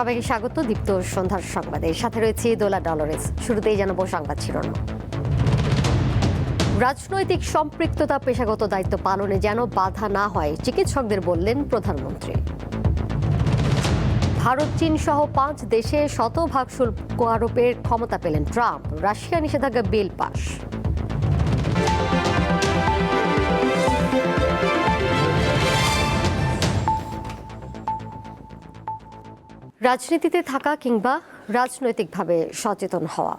সবাইকে স্বাগত দীপ্ত সন্ধ্যার সংবাদে। সাথে রয়েছে দোলা ডলরেস। শুরুতেই জানাবো সংবাদ শিরোনাম। রাজনৈতিক সম্পৃক্ততা পেশাগত দায়িত্ব পালনে যেন বাধা না হয় চিকিৎসকদের বললেন প্রধানমন্ত্রী। ভারত চীন সহ 5 দেশে শতভাগ শুল্ক আরোপের ক্ষমতা পেলেন ট্রাম্প। রাশিয়া নিষেধাজ্ঞা বিল পাস। রাজনীতিতে থাকা কিংবা রাজনৈতিকভাবে সচেতন হওয়া,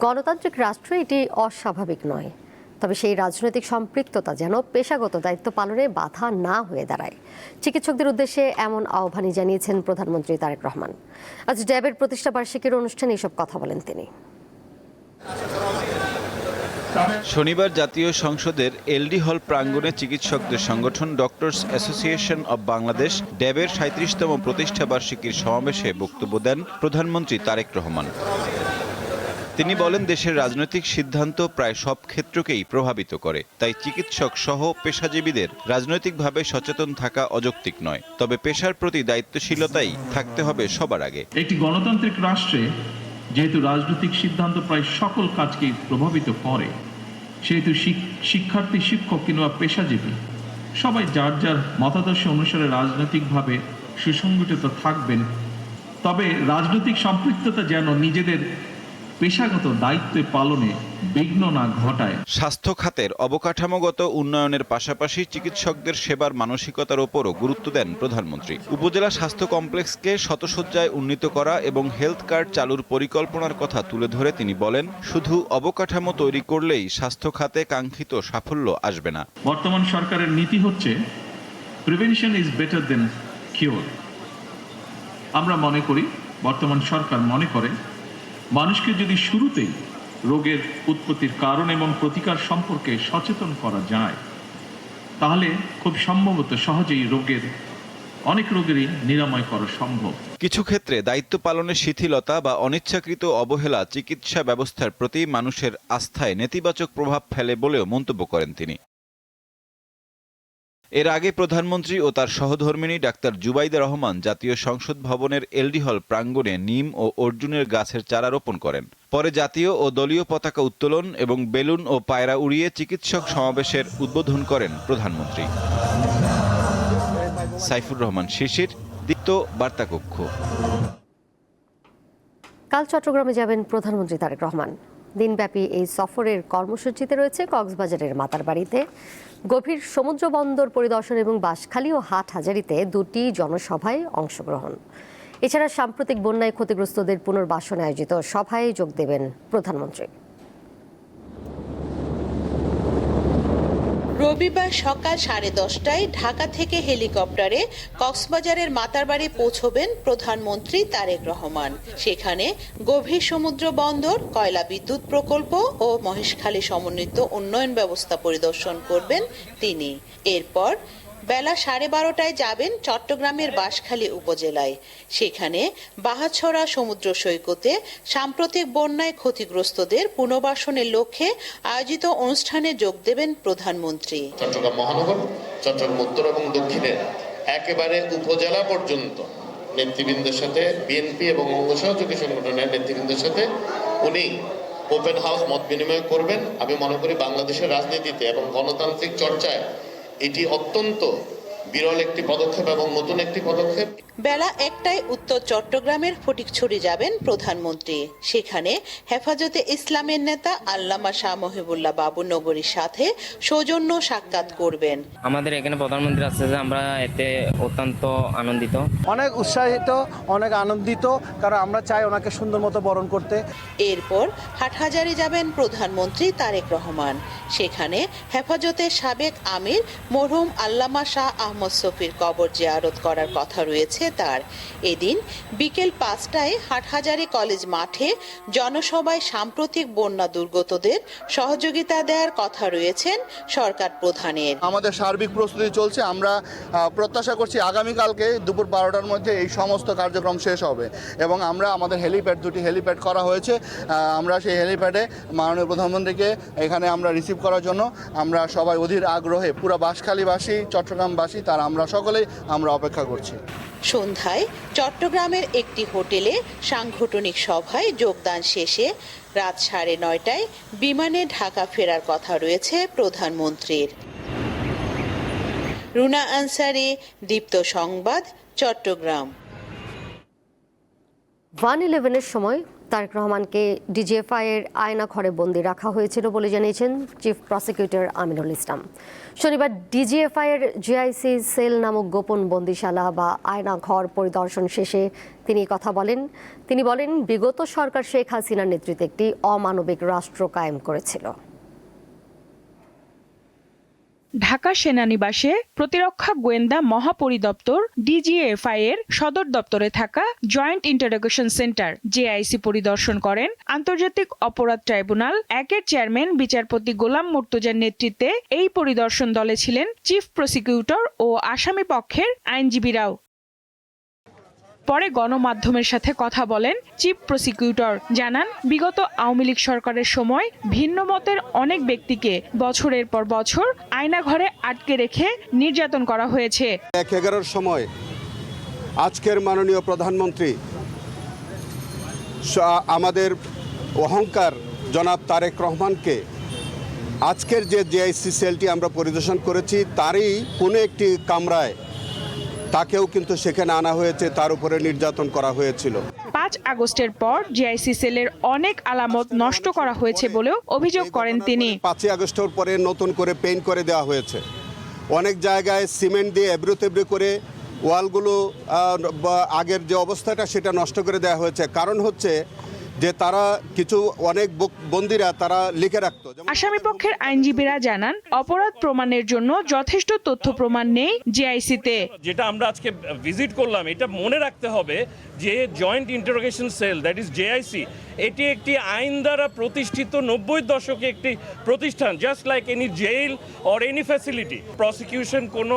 গণতান্ত্রিক রাষ্ট্রে এটি অস্বাভাবিক নয়। তবে সেই রাজনৈতিক সম্পৃক্ততা যেন পেশাগত দায়িত্ব পালনে বাধা না হয়ে দাঁড়ায়। চিকিৎসকদের উদ্দেশ্যে এমন আহ্বানই জানিয়েছেন প্রধানমন্ত্রী তারেক রহমান। আজ ড্যাবের প্রতিষ্ঠা বার্ষিকীর অনুষ্ঠানে এসব কথা বলেন তিনি। শনিবার জাতীয় সংসদের এলডি হল প্রাঙ্গণে চিকিৎসকদের সংগঠন ডক্টরস অ্যাসোসিয়েশন অব বাংলাদেশ ড্যাবের ৩৭তম প্রতিষ্ঠা বার্ষিকীর সমাবেশে বক্তব্য দেন প্রধানমন্ত্রী তারেক রহমান। তিনি বলেন, দেশের রাজনৈতিক সিদ্ধান্ত প্রায় সব ক্ষেত্রকেই প্রভাবিত করে। তাই চিকিৎসক সহ পেশাজীবীদের রাজনৈতিকভাবে সচেতন থাকা অযৌক্তিক নয়, তবে পেশার প্রতি দায়িত্বশীলতাই থাকতে হবে সবার আগে। একটি গণতান্ত্রিক রাষ্ট্রে যেহেতু রাজনৈতিক সিদ্ধান্ত প্রায় সকল কাজকেই প্রভাবিত করে, সেহেতু শিক্ষার্থী, শিক্ষক কিংবা পেশাজীবী সবাই যার যার মতাদর্শ অনুসারে রাজনৈতিকভাবে সুসংগঠিত থাকবেন। তবে রাজনৈতিক সম্পৃক্ততা যেন নিজেদের পেশাগত দায়িত্ব পালনে বিঘ্ন না ঘটায়। স্বাস্থ্য খাতের অবকাঠামোগত উন্নয়নের পাশাপাশি চিকিৎসকদের সেবার মানসিকতার ওপরও গুরুত্ব দেন প্রধানমন্ত্রী। উপজেলা স্বাস্থ্য কমপ্লেক্সকে শতশয্যায় উন্নীত করা এবং হেলথ কার্ড চালুর পরিকল্পনার কথা তুলে ধরে তিনি বলেন, শুধু অবকাঠামো তৈরি করলেই স্বাস্থ্য খাতে কাঙ্ক্ষিত সাফল্য আসবে না। বর্তমান সরকারের নীতি হচ্ছে prevention is better then cure. আমরা মনে করি, বর্তমান সরকার মনে করে, মানুষকে যদি শুরুতেই রোগের উৎপত্তির কারণ এবং প্রতিকার সম্পর্কে সচেতন করা যায়, তাহলে খুব সম্ভবত সহজেই অনেক রোগেরই নিরাময় করা সম্ভব। কিছু ক্ষেত্রে দায়িত্ব পালনের শিথিলতা বা অনিচ্ছাকৃত অবহেলা চিকিৎসা ব্যবস্থার প্রতি মানুষের আস্থায় নেতিবাচক প্রভাব ফেলে বলেও মন্তব্য করেন তিনি। এর আগে প্রধানমন্ত্রী ও তার সহধর্মিণী ডাক্তার জুবাইদা রহমান জাতীয় সংসদ ভবনের এলডি হল প্রাঙ্গণে নিম ও অর্জুনের গাছের চারা রোপণ করেন। পরে জাতীয় ও দলীয় পতাকা উত্তোলন এবং বেলুন ও পায়রা উড়িয়ে চিকিৎসক সমাবেশের উদ্বোধন করেন প্রধানমন্ত্রী। সাইফুর রহমান শিশির, দীপ্ত বার্তা কক্ষ। কাল চট্টগ্রামে যাবেন প্রধানমন্ত্রী তারেক রহমান। দিনব্যাপী এই সফরের কর্মসূচিতে রয়েছে কক্সবাজারের মাতারবাড়িতে গভীর সমুদ্র বন্দর পরিদর্শন এবং বাঁশখালী ও হাটহাজারীতে 2টি জনসভায় অংশগ্রহণ। এছাড়া সাম্প্রতিক বন্যায় ক্ষতিগ্রস্তদের পুনর্বাসনে আয়োজিত সভায় যোগ দেবেন প্রধানমন্ত্রী। রবিবার সকাল 10:30টায় ঢাকা থেকে হেলিকপ্টারে কক্সবাজারের মাতারবাড়ি পৌঁছবেন প্রধানমন্ত্রী তারেক রহমান। সেখানে গভীর সমুদ্র বন্দর, কয়লা বিদ্যুৎ প্রকল্প ও মহেশখালী সমন্বিত উন্নয়ন ব্যবস্থা পরিদর্শন করবেন তিনি। এরপর বেলা 12:30টায় যাবেন চট্টগ্রামের বাঁশখালী উপজেলায়। সেখানে বাহাছড়া সমুদ্র সৈকতে সাম্প্রতিক বন্যায় ক্ষতিগ্রস্তদের পুনর্বাসনের লক্ষ্যে আয়োজিত অনুষ্ঠানে যোগ দেবেন প্রধানমন্ত্রী। চট্টগ্রাম মহানগর, চট্টগ্রাম উত্তর এবং দক্ষিণের একেবারে উপজেলা পর্যন্ত নেতৃবৃন্দের সাথে, বিএনপি এবং অঙ্গ সহযোগী সংগঠনের নেতৃবৃন্দের সাথে উনি ওপেন হাউস মত বিনিময় করবেন। আমি মনে করি বাংলাদেশের রাজনীতিতে এবং গণতান্ত্রিক চর্চায় এটি অত্যন্ত বিরল একটি পদক্ষেপ এবং নতুন একটি পদক্ষেপ। বেলা 1টায় উত্তর চট্টগ্রামের ফটিকছড়ি যাবেন প্রধানমন্ত্রী। সেখানে হেফাজতে ইসলামের নেতা আল্লামা শাহ মহিবুল্লাহ বাবুনগরীর সাথে সৌজন্য সাক্ষাৎ করবেন। আমাদের এখানে প্রধানমন্ত্রী আসছে, যে আমরা এতে অত্যন্ত আনন্দিত, অনেক উৎসাহিত, অনেক আনন্দিত, কারণ আমরা চাই ওনাকে সুন্দর মতো বরণ করতে। এরপর হাটহাজারী যাবেন প্রধানমন্ত্রী তারেক রহমান। সেখানে হেফাজতের সাবেক আমির মরহুম আল্লামা শাহ আহমদ শফির কবর জিয়ারত করার কথা রয়েছে তার। এদিন বিকেল 5টায় হাটহাজারী কলেজ মাঠে জনসভায় সাম্প্রতিক বন্যা দুর্গতদের সহযোগিতা দেওয়ার কথা রয়েছেন সরকার প্রধানের। আমাদের সার্বিক প্রস্তুতি চলছে। আমরা প্রত্যাশা করছি আগামীকালকে দুপুর 12টার মধ্যে এই সমস্ত কার্যক্রম শেষ হবে এবং আমরা আমাদের দুটি হেলিপ্যাড করা হয়েছে। আমরা সেই হেলিপ্যাডে মাননীয় প্রধানমন্ত্রীকে এখানে আমরা রিসিভ করার জন্য আমরা সবাই অধীর আগ্রহে, পুরো বাঁশখালীবাসী, চট্টগ্রামবাসী তার আমরা সকলেই আমরা অপেক্ষা করছি। সন্ধ্যায় চট্টগ্রামের একটি হোটেলে সাংগঠনিক সভায় যোগদান শেষে রাত 9:30টায় বিমানে ঢাকা ফেরার কথা রয়েছে প্রধানমন্ত্রীর। রুনা আনসারি, দীপ্ত সংবাদ, চট্টগ্রাম। 1/11-এর সময় তারেক রহমানকে ডিজিএফআই এর আয়না ঘরে বন্দি রাখা হয়েছিল বলে জানিয়েছেন চিফ প্রসিকিউটর আমিনুল ইসলাম। শনিবার ডিজিএফআই এর জিআইসি সেল নামক গোপন বন্দিশালা বা আয়না ঘর পরিদর্শন শেষে তিনি কথা বলেন। তিনি বলেন, বিগত সরকার শেখ হাসিনার নেতৃত্বে একটি অমানবিক রাষ্ট্র কায়েম করেছিল। ঢাকা সেনানিবাসে প্রতিরক্ষা গোয়েন্দা মহাপরিদপ্তর ডিজিএফআই এর সদর দপ্তরে থাকা জয়েন্ট ইন্টারোগেশন সেন্টার জেআইসি পরিদর্শন করেন আন্তর্জাতিক অপরাধ ট্রাইব্যুনাল 1-এর চেয়ারম্যান বিচারপতি গোলাম মুর্তজার নেতৃত্বে এই পরিদর্শন দলে ছিলেন চিফ প্রসিকিউটর ও আসামি পক্ষের আইনজীবীরাও। পরে গণমাধ্যমের সাথে কথা বলেন চিফ প্রসিকিউটর, জানান বিগত আওয়ামী লীগ সরকারের সময় ভিন্ন মতের অনেক ব্যক্তিকে বছরের পর বছর আয়নাঘরে আটকে রেখে নির্যাতন করা হয়েছে। 1/11-র সময় আজকের মাননীয় প্রধানমন্ত্রী আমাদের অহংকার জনাব তারেক রহমানকে আজকের যে জিআইসি সেলটি আমরা পরিদর্শন করেছি তারই কোনো একটি কামরায় তাকেও কিন্তু সেখানে আনা হয়েছে, তার উপরে নির্যাতন করা হয়েছিল। 5 আগস্টের পর জিআইসি সেলের অনেক আলামত নষ্ট করা হয়েছে বলেও অভিযোগ করেন তিনি। 5 আগস্টের পরে নতুন করে পেইন্ট করে দেওয়া হয়েছে, অনেক জায়গায় সিমেন্ট দিয়ে এবড়ো তেবড়ো করে ওয়ালগুলো আগের যে অবস্থাটা সেটা নষ্ট করে দেওয়া হয়েছে। কারণ হচ্ছে যে তারা কিছু অনেক বন্দীরা তারা লিখে রাখতো। আসামি পক্ষের আইনজীবীরা জানান, অপরাধ প্রমাণের জন্য যথেষ্ট তথ্য প্রমাণ নেই জেআইসিতে। যেটা আমরা আজকে ভিজিট করলাম, এটা মনে রাখতে হবে যে joint interrogation cell that is JIC, এটি একটি আইন দ্বারা প্রতিষ্ঠিত 90-র দশকে একটি প্রতিষ্ঠান, just like any jail or any facility. Prosecution কোনো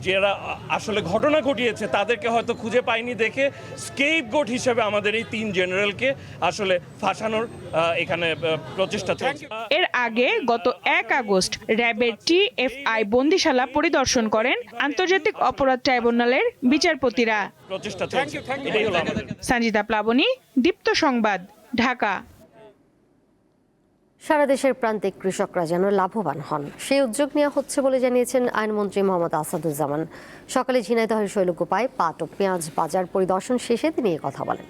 যারা আসলে ঘটনা ঘটিয়েছে তাদেরকে হয়তো খুঁজে পায়নি দেখে স্কেপগোট হিসেবে আমাদের এই 3 জেনারেলকে আসলে ফাঁসানোর এখানে প্রচেষ্টা চলছে। এর আগে গত 1 আগস্ট র্যাবের টিএফআই বন্দিশালা পরিদর্শন করেন আন্তর্জাতিক অপরাধ ট্রাইব্যুনালের বিচারপতিরা। প্রচেষ্টা চলছে, এটাই হলো আমাদের। সঞ্জিতা প্লাবনী, দীপ্ত সংবাদ, ঢাকা। সারা দেশের প্রান্তিক কৃষকরা যেন লাভবান হন সেই উদ্যোগ নেওয়া হচ্ছে বলে জানিয়েছেন আইনমন্ত্রী মোহাম্মদ আসাদুজ্জামান। সকালে ঝিনাইদহের শৈলকুপায় পাট ও পেঁয়াজ বাজার পরিদর্শন শেষে তিনি এই কথা বলেন।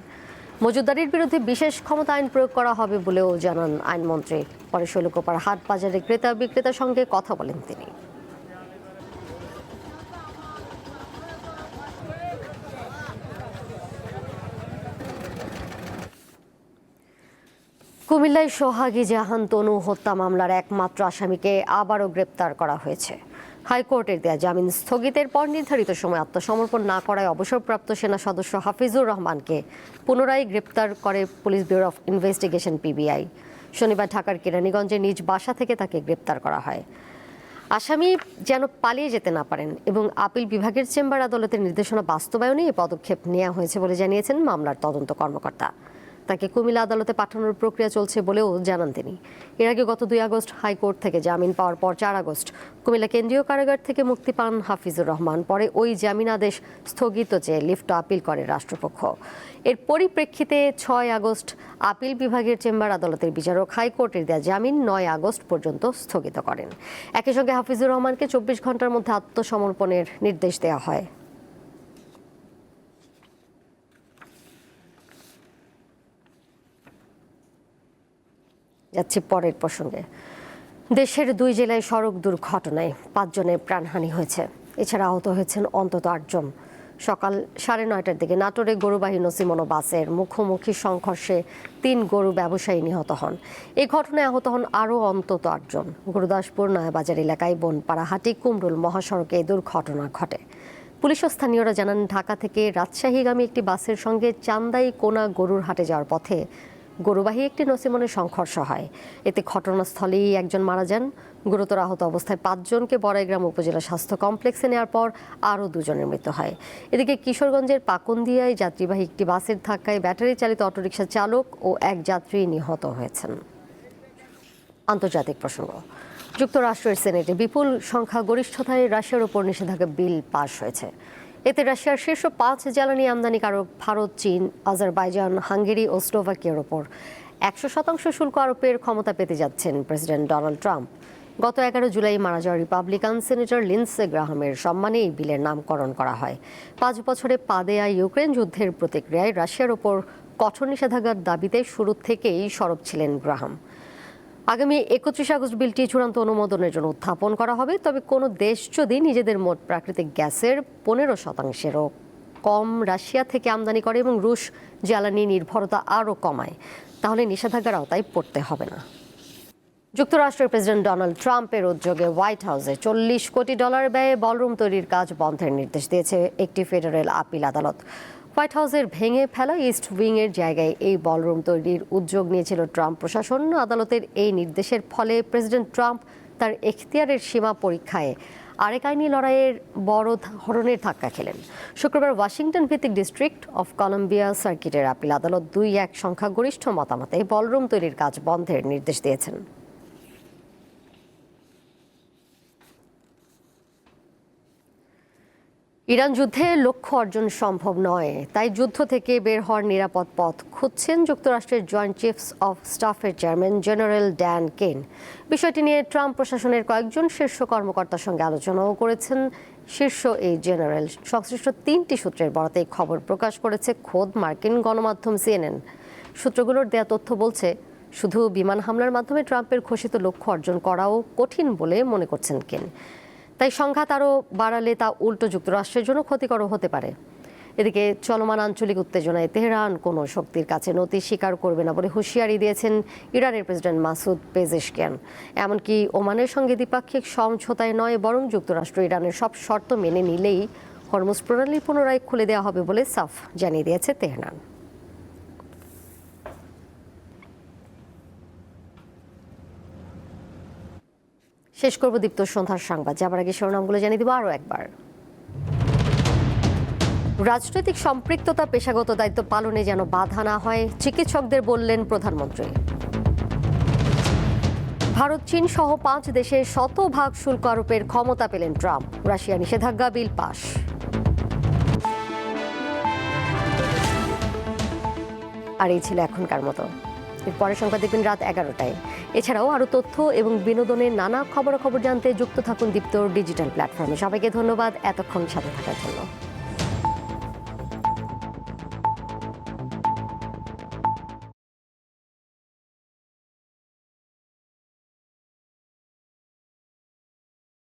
মজুতদারির বিরুদ্ধে বিশেষ ক্ষমতা আইন প্রয়োগ করা হবে বলেও জানান আইনমন্ত্রী। পরে শৈলকুপার হাট বাজারে ক্রেতা বিক্রেতার সঙ্গে কথা বলেন তিনি। কুমিল্লায় সোহাগী জাহান তনু হত্যা মামলার একমাত্র আসামিকে আবারও গ্রেপ্তার করা হয়েছে। হাইকোর্টের দেয়া জামিন স্থগিতের পর নির্ধারিত সময় আত্মসমর্পণ না করায় অবসরপ্রাপ্ত সেনা সদস্য হাফিজুর রহমানকে পুনরায় গ্রেপ্তার করে police bureau of investigation PBI. শনিবার ঢাকার কেরানীগঞ্জে নিজ বাসা থেকে তাকে গ্রেপ্তার করা হয়। আসামি যেন পালিয়ে যেতে না পারেন এবং আপিল বিভাগের চেম্বার আদালতের নির্দেশনা বাস্তবায়নে এই পদক্ষেপ নেওয়া হয়েছে বলে জানিয়েছেন মামলার তদন্ত কর্মকর্তা। তাকে কুমিল্লা আদালতে পাঠানোর প্রক্রিয়া চলছে বলেও জানান তিনি। এর আগে গত 2 আগস্ট হাইকোর্ট থেকে জামিন পাওয়ার পর 4 আগস্ট কুমিল্লা কেন্দ্রীয় কারাগার থেকে মুক্তি পান হাফিজুর রহমান। পরে ওই জামিন আদেশ স্থগিত চেয়ে লিফট আপিল করে রাষ্ট্রপক্ষ। এর পরিপ্রেক্ষিতে 6 আগস্ট আপিল বিভাগের চেম্বার আদালতের বিচারক হাইকোর্টের দেয়া জামিন 9 আগস্ট পর্যন্ত স্থগিত করেন। একই সঙ্গে হাফিজুর রহমানকে 24 ঘন্টার মধ্যে আত্মসমর্পণের নির্দেশ দেওয়া হয়। যাচ্ছি পরের প্রসঙ্গে। দেশের 2 জেলায় সড়ক দুর্ঘটনায় 5 জনের প্রাণহানি হয়েছে। এছাড়া আহত হয়েছেন অন্তত 8 জন। সকাল 9:30টার দিকে নাটোরে গরুবাহী নসিমনো বাসের মুখোমুখি সংঘর্ষে 3 গরু ব্যবসায়ী নিহত হন। এই ঘটনায় আহত হন আরও অন্তত 8 জন। গুরুদাসপুর নয়াবাজার এলাকায় বনপাড়াহাটি কুমরুল মহাসড়কে এই দুর্ঘটনা ঘটে। পুলিশ ও স্থানীয়রা জানান, ঢাকা থেকে রাজশাহীগামী একটি বাসের সঙ্গে চান্দাই কোনা গরুর হাটে যাওয়ার পথে গরুবাহী একটি নসিমনের সংঘর্ষ হয়। এতে ঘটনাস্থলেই একজন মারা যান। গুরুতর আহত অবস্থায় 5 জনকে বড়াইগ্রাম উপজেলা স্বাস্থ্য কমপ্লেক্সে নেওয়ার পর আরও 2 জনের মৃত্যু হয়। এদিকে কিশোরগঞ্জের পাকুন্দিয়ায় যাত্রীবাহী একটি বাসের ধাক্কায় ব্যাটারি চালিত অটোরিকশা চালক ও এক যাত্রী নিহত হয়েছেন। আন্তর্জাতিক প্রসঙ্গ। যুক্তরাষ্ট্রের সিনেটে বিপুল সংখ্যাগরিষ্ঠতায় রাশিয়ার উপর নিষেধাজ্ঞা বিল পাশ হয়েছে। এতে রাশিয়ার শীর্ষ 5 জ্বালানি আমদানিকারক ভারত, চীন, আজারবাইজান, হাঙ্গেরি ও স্লোভাকিয়ার উপর 100% শুল্ক আরোপের ক্ষমতা পেতে যাচ্ছেন প্রেসিডেন্ট ডোনাল্ড ট্রাম্প। গত 11 জুলাই মারা যাওয়া রিপাবলিকান সিনেটর লিন্ডসে গ্রাহামের সম্মানে এই বিলের নামকরণ করা হয়। 5 বছরে পা দেয়া ইউক্রেন যুদ্ধের প্রতিক্রিয়ায় রাশিয়ার উপর কঠোর নিষেধাজ্ঞার দাবিতে শুরু থেকেই সরব ছিলেন গ্রাহাম। আগামী 31 আগস্ট বিলটি চূড়ান্ত অনুমোদনের জন্য উত্থাপন করা হবে। তবে কোনো দেশ যদি নিজেদের মোট প্রাকৃতিক গ্যাসের 15%-এরও কম রাশিয়া থেকে আমদানি করে এবং রুশ জ্বালানি নির্ভরতা আরও কমায়, তাহলে নিষেধাজ্ঞার আওতায় পড়তে হবে না। যুক্তরাষ্ট্রের প্রেসিডেন্ট ডোনাল্ড ট্রাম্পের উদ্যোগে হোয়াইট হাউসে $40 কোটি ব্যয়ে বলরুম তৈরির কাজ বন্ধের নির্দেশ দিয়েছে একটি ফেডারেল আপিল আদালত। হোয়াইট হাউসের ভেঙে ফেলা ইস্ট উইংয়ের জায়গায় এই বলরুম তৈরির উদ্যোগ নিয়েছিল ট্রাম্প প্রশাসন। আদালতের এই নির্দেশের ফলে প্রেসিডেন্ট ট্রাম্প তার এখতিয়ারের সীমা পরীক্ষায় আরেক আইনি লড়াইয়ের বড় ধরনের ধাক্কা খেলেন। শুক্রবার ওয়াশিংটন ভিত্তিক ডিস্ট্রিক্ট অফ কলম্বিয়া সার্কিটের আপিল আদালত 2-1 সংখ্যাগরিষ্ঠ মতামতে বলরুম তৈরির কাজ বন্ধের নির্দেশ দিয়েছেন। ইরান যুদ্ধে লক্ষ্য অর্জন সম্ভব নয়, তাই যুদ্ধ থেকে বের হওয়ার নিরাপদ পথ খুঁজছেন যুক্তরাষ্ট্রের জয়েন্ট চিফস অফ স্টাফের চেয়ারম্যান জেনারেল ড্যান কেন। বিষয়টি নিয়ে ট্রাম্প প্রশাসনের কয়েকজন শীর্ষ কর্মকর্তার সঙ্গে আলোচনাও করেছেন শীর্ষ এই জেনারেল। সংশ্লিষ্ট 3টি সূত্রের বরাতে খবর প্রকাশ করেছে খোদ মার্কিন গণমাধ্যম CNN। সূত্রগুলোর দেয়া তথ্য বলছে, শুধু বিমান হামলার মাধ্যমে ট্রাম্পের ঘোষিত লক্ষ্য অর্জন করাও কঠিন বলে মনে করছেন কেন। তাই সংঘাত আরও বাড়ালে তা উল্টো যুক্তরাষ্ট্রের জন্য ক্ষতিকর হতে পারে। এদিকে চলমান আঞ্চলিক উত্তেজনায় তেহরান কোনো শক্তির কাছে নতি স্বীকার করবে না বলে হুঁশিয়ারি দিয়েছেন ইরানের প্রেসিডেন্ট মাসুদ পেজেশকিয়ান। এমনকি ওমানের সঙ্গে দ্বিপাক্ষিক সমঝোতায় নয়, বরং যুক্তরাষ্ট্র ইরানের সব শর্ত মেনে নিলেই হরমুজ প্রণালী পুনরায় খুলে দেওয়া হবে বলে সাফ জানিয়ে দিয়েছে তেহরান। শেষ করব দীপ্ত সন্ধ্যার সংবাদ, যাবার আগে শিরোনামগুলো জানিয়ে দিব আরও একবার। রাজনৈতিক সম্পৃক্ততা পেশাগত দায়িত্ব পালনে যেন বাধা না হয়, চিকিৎসকদের বললেন প্রধানমন্ত্রী। ভারত, চীন সহ 5 দেশের 100% শুল্ক আরোপের ক্ষমতা পেলেন ট্রাম্প। রাশিয়া নিষেধাজ্ঞা বিল পাশ। আর এই ছিল এখনকার মতো। এরপরের সংবাদ দেখবেন রাত 11টায়। এছাড়াও আরও তথ্য এবং বিনোদনের নানা খবরাখবর জানতে যুক্ত থাকুন দীপ্তর ডিজিটাল প্ল্যাটফর্মে। সবাইকে ধন্যবাদ এতক্ষণ সাথে থাকার জন্য।